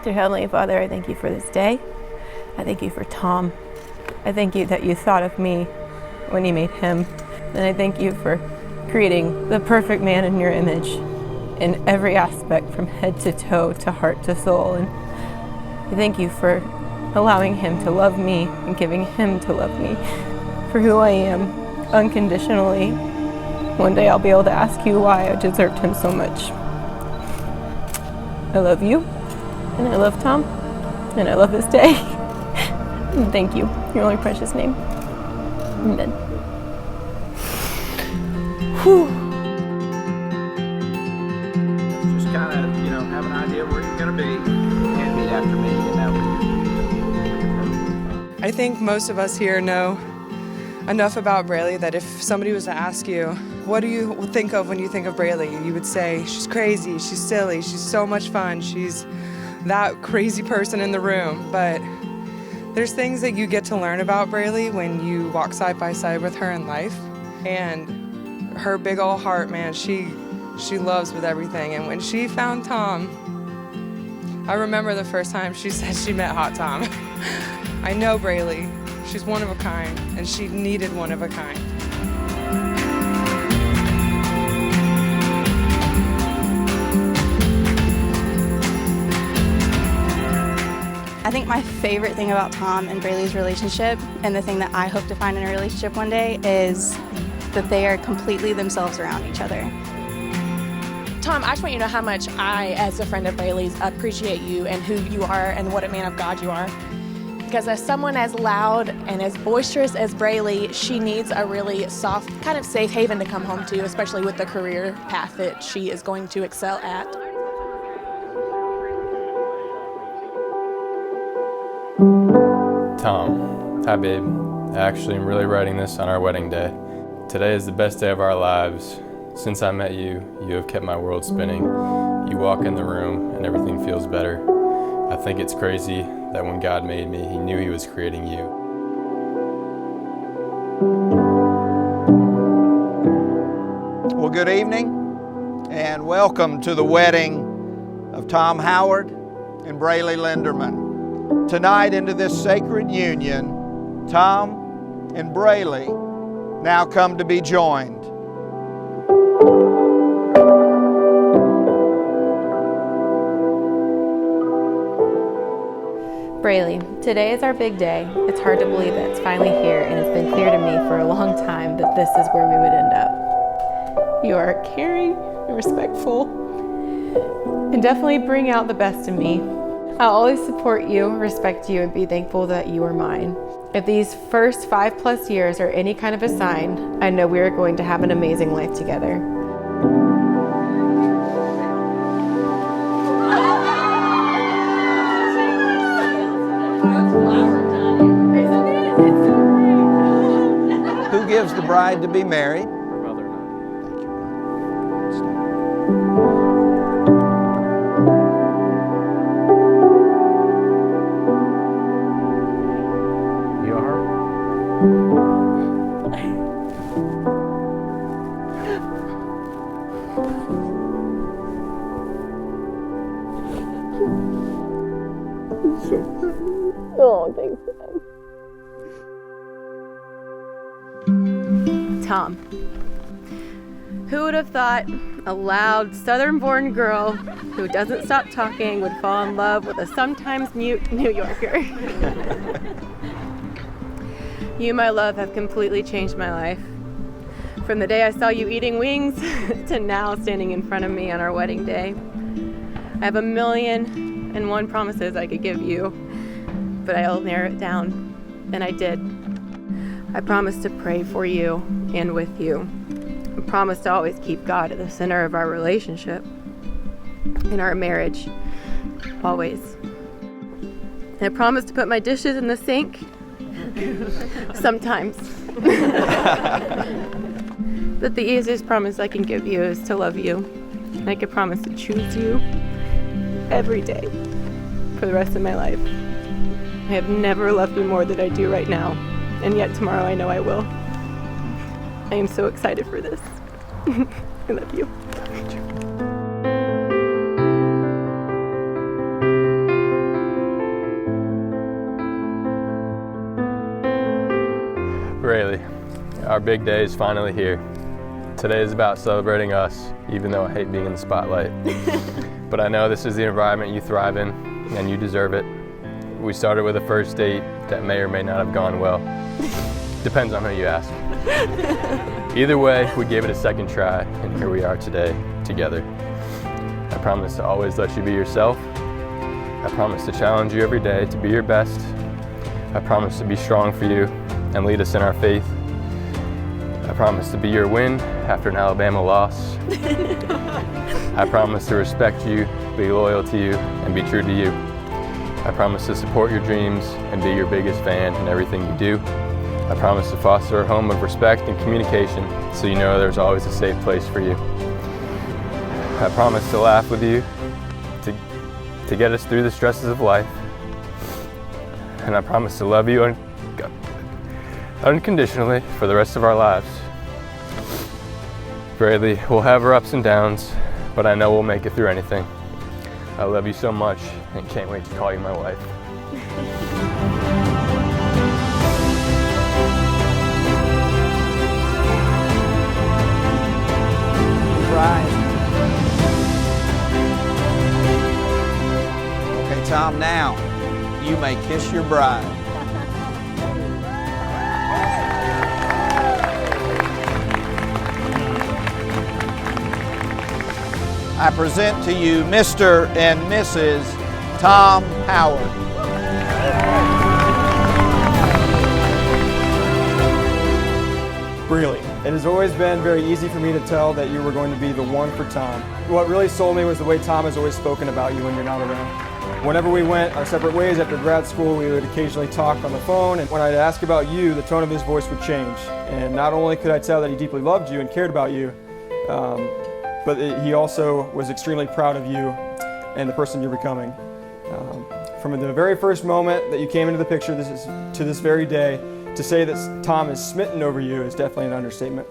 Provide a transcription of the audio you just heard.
Dear Heavenly Father, I thank you for this day. I thank you for Tom. I thank you that you thought of me when you made him. And I thank you for creating the perfect man in your image in every aspect, from head to toe to heart to soul. And I thank you for allowing him to love me and giving him to love me for who I am unconditionally. One day I'll be able to ask you why I deserved him so much. I love you, and I love Tom, and I love this day. And thank you, in your only precious name. Amen. Whew. Just kind of, have an idea where you're going to be and meet after me, and that would be. I think most of us here know enough about Brailey that if somebody was to ask you, what do you think of when you think of Brailey? You would say, she's crazy, she's silly, she's so much fun, she's that crazy person in the room. But there's things that you get to learn about Brailey when you walk side by side with her in life. And her big old heart, man, she loves with everything. And when she found Tom, I remember the first time she said she met Hot Tom. I know Brailey, she's one of a kind, and she needed one of a kind. I think my favorite thing about Tom and Brailey's relationship, and the thing that I hope to find in a relationship one day, is that they are completely themselves around each other. Tom, I just want you to know how much I, as a friend of Brailey's, appreciate you and who you are and what a man of God you are. Because as someone as loud and as boisterous as Brailey, she needs a really soft, kind of safe haven to come home to, especially with the career path that she is going to excel at. Tom, hi babe. I actually am really writing this on our wedding day. Today is the best day of our lives. Since I met you, you have kept my world spinning. You walk in the room and everything feels better. I think it's crazy that when God made me, He knew He was creating you. Well, good evening, and welcome to the wedding of Tom Howard and Brailey Linderman. Tonight, into this sacred union, Tom and Brailey now come to be joined. Brailey, today is our big day. It's hard to believe that it's finally here, and it's been clear to me for a long time that this is where we would end up. You are caring and respectful, and definitely bring out the best in me. I'll always support you, respect you, and be thankful that you are mine. If these first 5+ years are any kind of a sign, I know we are going to have an amazing life together. Who gives the bride to be married? Her mother and I. Thank you, brother. You are? Oh, thanks, Dad. Tom. Who would have thought a loud, southern-born girl who doesn't stop talking would fall in love with a sometimes mute New Yorker? You, my love, have completely changed my life. From the day I saw you eating wings to now standing in front of me on our wedding day. I have 1,000,001 promises I could give you, but I'll narrow it down, and I did. I promised to pray for you and with you. I promised to always keep God at the center of our relationship, in our marriage, always. And I promised to put my dishes in the sink, sometimes. But the easiest promise I can give you is to love you. And I can promise to choose you every day for the rest of my life. I have never loved you more than I do right now, and yet tomorrow I know I will. I am so excited for this. I love you. Our big day is finally here. Today is about celebrating us, even though I hate being in the spotlight. But I know this is the environment you thrive in, and you deserve it. We started with a first date that may or may not have gone well. Depends on who you ask. Either way, we gave it a second try, and here we are today, together. I promise to always let you be yourself. I promise to challenge you every day to be your best. I promise to be strong for you and lead us in our faith. I promise to be your win after an Alabama loss. I promise to respect you, be loyal to you, and be true to you. I promise to support your dreams and be your biggest fan in everything you do. I promise to foster a home of respect and communication so you know there's always a safe place for you. I promise to laugh with you, to get us through the stresses of life. And I promise to love you unconditionally for the rest of our lives. Brailey, we'll have our ups and downs, but I know we'll make it through anything. I love you so much and can't wait to call you my wife. Okay, Tom, now you may kiss your bride. I present to you Mr. and Mrs. Tom Howard. Brailey, it has always been very easy for me to tell that you were going to be the one for Tom. What really sold me was the way Tom has always spoken about you when you're not around. Whenever we went our separate ways after grad school, we would occasionally talk on the phone, and when I'd ask about you, the tone of his voice would change. And not only could I tell that he deeply loved you and cared about you, but he also was extremely proud of you and the person you're becoming. From the very first moment that you came into the picture to this very day, to say that Tom is smitten over you is definitely an understatement.